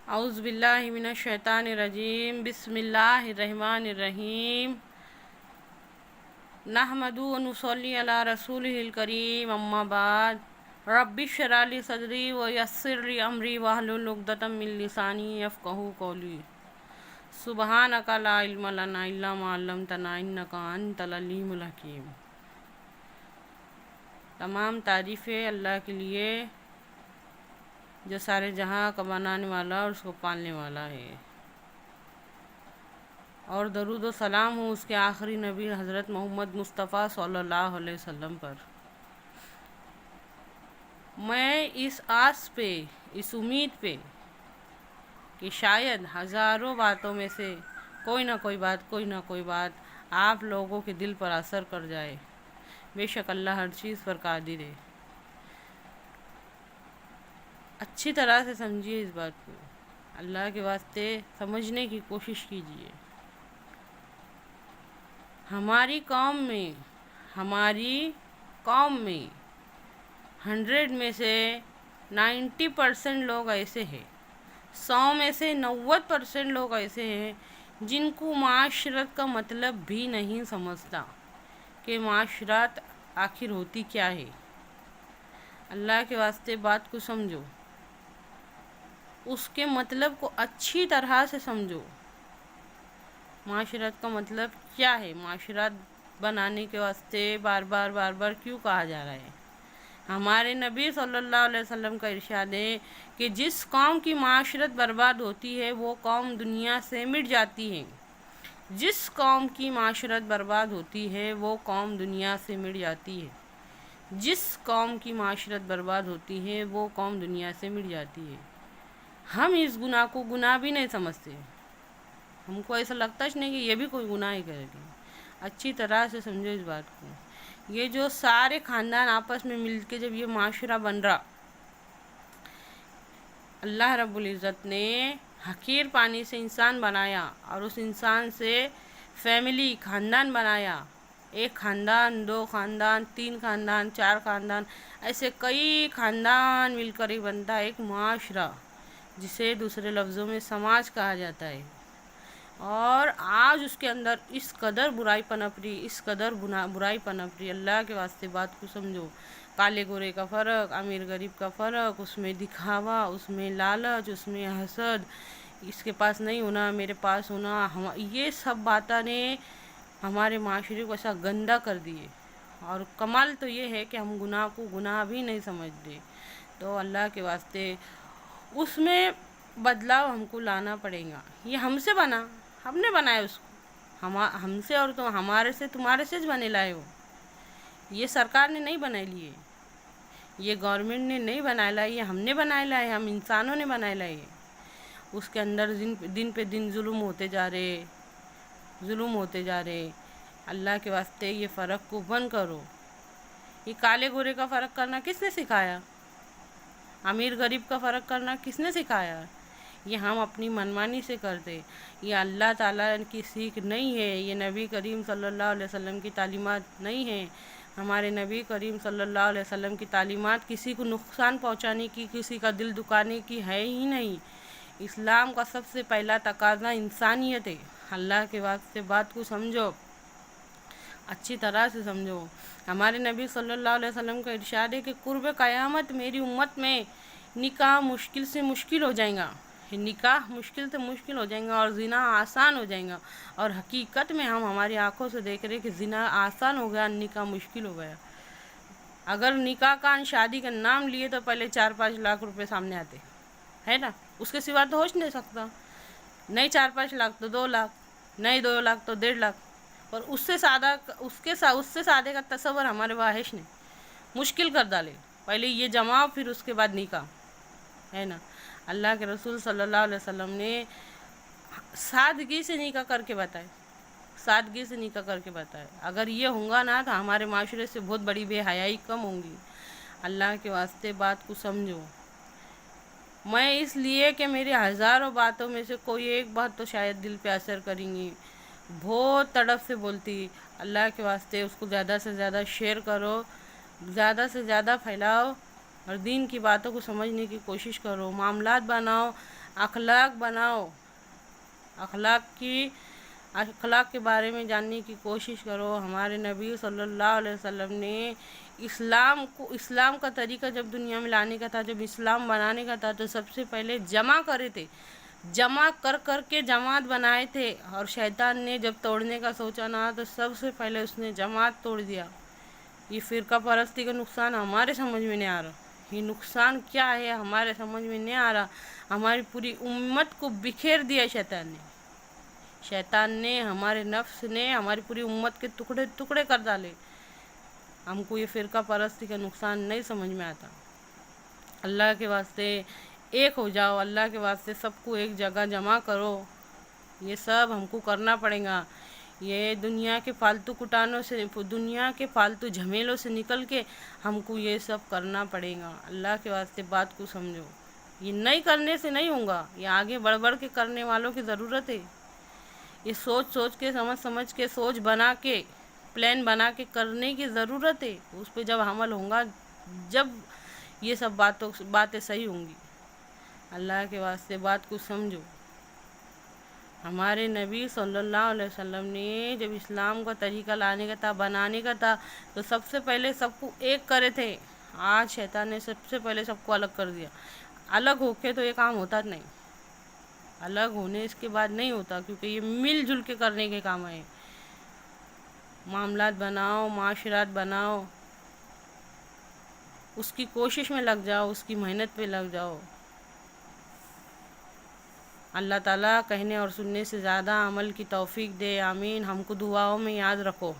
اعوذ باللہ من الشیطان الرجیم، بسم اللہ الرحمن الرحیم، نحمدہ و نصلی علی رسولہ الکریم، اما بعد، رب اشرح لی صدری ویسر لی امری واحلل عقدۃ من لسانی یفقہوا قولی، سبحانک لا علم لنا الا ما علمتنا انک انت العلیم الحکیم۔ تمام تعریفیں اللہ کے لیے جو سارے جہاں کا بنانے والا اور اس کو پالنے والا ہے، اور درود و سلام ہوں اس کے آخری نبی حضرت محمد مصطفیٰ صلی اللہ علیہ وسلم پر۔ میں اس آس پہ، اس امید پہ کہ شاید ہزاروں باتوں میں سے کوئی نہ کوئی بات آپ لوگوں کے دل پر اثر کر جائے۔ بے شک اللہ ہر چیز پر قادر ہے۔ اچھی طرح سے سمجھیے اس بات کو، اللہ کے واسطے سمجھنے کی کوشش کیجیے۔ ہماری قوم میں 100 میں سے 90% لوگ ایسے ہیں، 100 میں سے 90% لوگ ایسے ہیں جن کو معاشرت کا مطلب بھی نہیں سمجھتا کہ معاشرت آخر ہوتی کیا ہے۔ اللہ کے واسطے بات کو سمجھو، اس کے مطلب کو اچھی طرح سے سمجھو۔ معاشرت کا مطلب کیا ہے؟ معاشرت بنانے کے واسطے بار بار کیوں کہا جا رہا ہے؟ ہمارے نبی صلی اللہ علیہ وسلم کا ارشاد ہے کہ جس قوم کی معاشرت برباد ہوتی ہے وہ قوم دنیا سے مٹ جاتی ہے۔ جس قوم کی معاشرت برباد ہوتی ہے وہ قوم دنیا سے مٹ جاتی ہے۔ جس قوم کی معاشرت برباد ہوتی ہے وہ قوم دنیا سے مٹ جاتی ہے۔ ہم اس گناہ کو گناہ بھی نہیں سمجھتے، ہم کو ایسا لگتا ہے نہیں کہ یہ بھی کوئی گناہ ہی کرے گی۔ اچھی طرح سے سمجھو اس بات کو۔ یہ جو سارے خاندان آپس میں مل کے جب یہ معاشرہ بن رہا، اللہ رب العزت نے حقیر پانی سے انسان بنایا اور اس انسان سے فیملی، خاندان بنایا۔ ایک خاندان، 2 خاندان، 3 خاندان، 4 خاندان، ایسے کئی خاندان مل کر ہی بنتا ہے ایک معاشرہ، جسے دوسرے لفظوں میں سماج کہا جاتا ہے۔ اور آج اس کے اندر اس قدر برائی پنپ رہی، اللہ کے واسطے بات کو سمجھو۔ کالے گورے کا فرق، امیر غریب کا فرق، اس میں دکھاوا، اس میں لالچ، اس میں حسد، اس کے پاس نہیں ہونا میرے پاس ہونا، یہ سب باتیں نے ہمارے معاشرے کو ایسا گندا کر دیے۔ اور کمال تو یہ ہے کہ ہم گناہ کو گناہ بھی نہیں سمجھتے۔ تو اللہ کے واسطے اس میں بدلاؤ ہم کو لانا پڑے گا۔ یہ ہم سے بنا، ہم نے بنایا اس کو، ہم سے اور تو ہمارے سے تمہارے سے بنے لائے ہو۔ یہ سرکار نے نہیں بنائی لیے، یہ گورنمنٹ نے نہیں بنایا لائے، یہ ہم نے بنایا لائے، ہم انسانوں نے بنایا لائے۔ اس کے اندر دن پہ دن ظلم ہوتے جا رہے۔ اللہ کے واسطے یہ فرق کو بند کرو۔ یہ کالے گورے کا فرق کرنا کس نے سکھایا؟ امیر غریب کا فرق کرنا کس نے سکھایا؟ یہ ہم اپنی منمانی سے کرتے۔ یہ اللہ تعالیٰ کی سیکھ نہیں ہے، یہ نبی کریم صلی اللہ علیہ وسلم کی تعلیمات نہیں ہیں۔ ہمارے نبی کریم صلی اللہ علیہ وسلم کی تعلیمات کسی کو نقصان پہنچانے کی، کسی کا دل دکھانے کی ہے ہی نہیں۔ اسلام کا سب سے پہلا تقاضا انسانیت ہے۔ اللہ کے واسطے بات کو سمجھو، اچھی طرح سے سمجھو۔ ہمارے نبی صلی اللہ علیہ وسلم کا ارشاد ہے کہ قرب قیامت میری امت میں نکاح مشکل سے مشکل ہو جائے گا، اور زنا آسان ہو جائے گا۔ اور حقیقت میں ہم ہماری آنکھوں سے دیکھ رہے کہ زنا آسان ہو گیا، نکاح مشکل ہو گیا۔ اگر نکاح کا، شادی کا نام لیے تو پہلے 4-5 لاکھ روپے سامنے آتے ہے نا، اس کے سوا تو ہو نہیں سکتا۔ نہیں 4-5 لاکھ تو 2 لاکھ، نہیں 2 لاکھ تو 1.5 لاکھ، اور اس سے سادے کا تصور ہمارے واحش نے مشکل کر ڈالے۔ پہلے یہ جماؤ، پھر اس کے بعد نکاح، ہے نا۔ اللہ کے رسول صلی اللہ علیہ وسلم نے سادگی سے نکاح کر کے بتائے۔ اگر یہ ہوگا نا تو ہمارے معاشرے سے بہت بڑی بے حیائی کم ہوں گی۔ اللہ کے واسطے بات کو سمجھو۔ میں اس لیے کہ میری ہزاروں باتوں میں سے کوئی ایک بات تو شاید دل پہ اثر کریں گی، بہت تڑپ سے بولتی، اللہ کے واسطے اس کو زیادہ سے زیادہ شیئر کرو، زیادہ سے زیادہ پھیلاؤ، اور دین کی باتوں کو سمجھنے کی کوشش کرو، معاملات بناؤ، اخلاق بناؤ، اخلاق کے بارے میں جاننے کی کوشش کرو۔ ہمارے نبی صلی اللہ علیہ وسلم نے اسلام کا طریقہ جب دنیا میں لانے کا تھا، جب اسلام بنانے کا تھا، تو سب سے پہلے جمع کرے تھے، جمع کر کے جماعت بنائے تھے۔ اور شیطان نے جب توڑنے کا سوچا نا، تو سب سے پہلے اس نے جماعت توڑ دیا۔ یہ فرقہ پرستی کا نقصان ہمارے سمجھ میں نہیں آ رہا، یہ نقصان کیا ہے ہمارے سمجھ میں نہیں آ رہا۔ ہماری پوری امت کو بکھیر دیا شیطان نے ہمارے نفس نے ہماری پوری امت کے ٹکڑے ٹکڑے کر ڈالے۔ ہم کو یہ فرقہ پرستی کا نقصان نہیں سمجھ میں آتا۔ اللہ کے واسطے ایک ہو جاؤ، اللہ کے واسطے سب کو ایک جگہ جمع کرو۔ یہ سب ہم کو کرنا پڑے گا۔ یہ دنیا کے فالتو کٹانوں سے، دنیا کے فالتو جھمیلوں سے نکل کے ہم کو یہ سب کرنا پڑے گا۔ اللہ کے واسطے بات کو سمجھو، یہ نہیں کرنے سے نہیں ہوگا، یہ آگے بڑھ بڑھ کے کرنے والوں کی ضرورت ہے۔ یہ سوچ کے سمجھ کے سوچ بنا کے پلان بنا کے کرنے کی ضرورت ہے۔ اس پہ جب عمل ہوگا، جب یہ سب باتیں صحیح ہوں گی۔ اللہ کے واسطے بات کو سمجھو۔ ہمارے نبی صلی اللہ علیہ وسلم نے جب اسلام کا طریقہ لانے کا تھا، بنانے کا تھا، تو سب سے پہلے سب کو ایک کرے تھے۔ آج شیطان نے سب سے پہلے سب کو الگ کر دیا۔ الگ ہو کے تو یہ کام ہوتا نہیں، الگ ہونے اس کے بعد نہیں ہوتا، کیونکہ یہ مل جل کے کرنے کے کام ہے۔ معاملات بناؤ، معاشرات بناؤ، اس کی کوشش میں لگ جاؤ، اس کی محنت پہ لگ جاؤ۔ اللہ تعالیٰ کہنے اور سننے سے زیادہ عمل کی توفیق دے، آمین۔ ہم کو دعاؤں میں یاد رکھو۔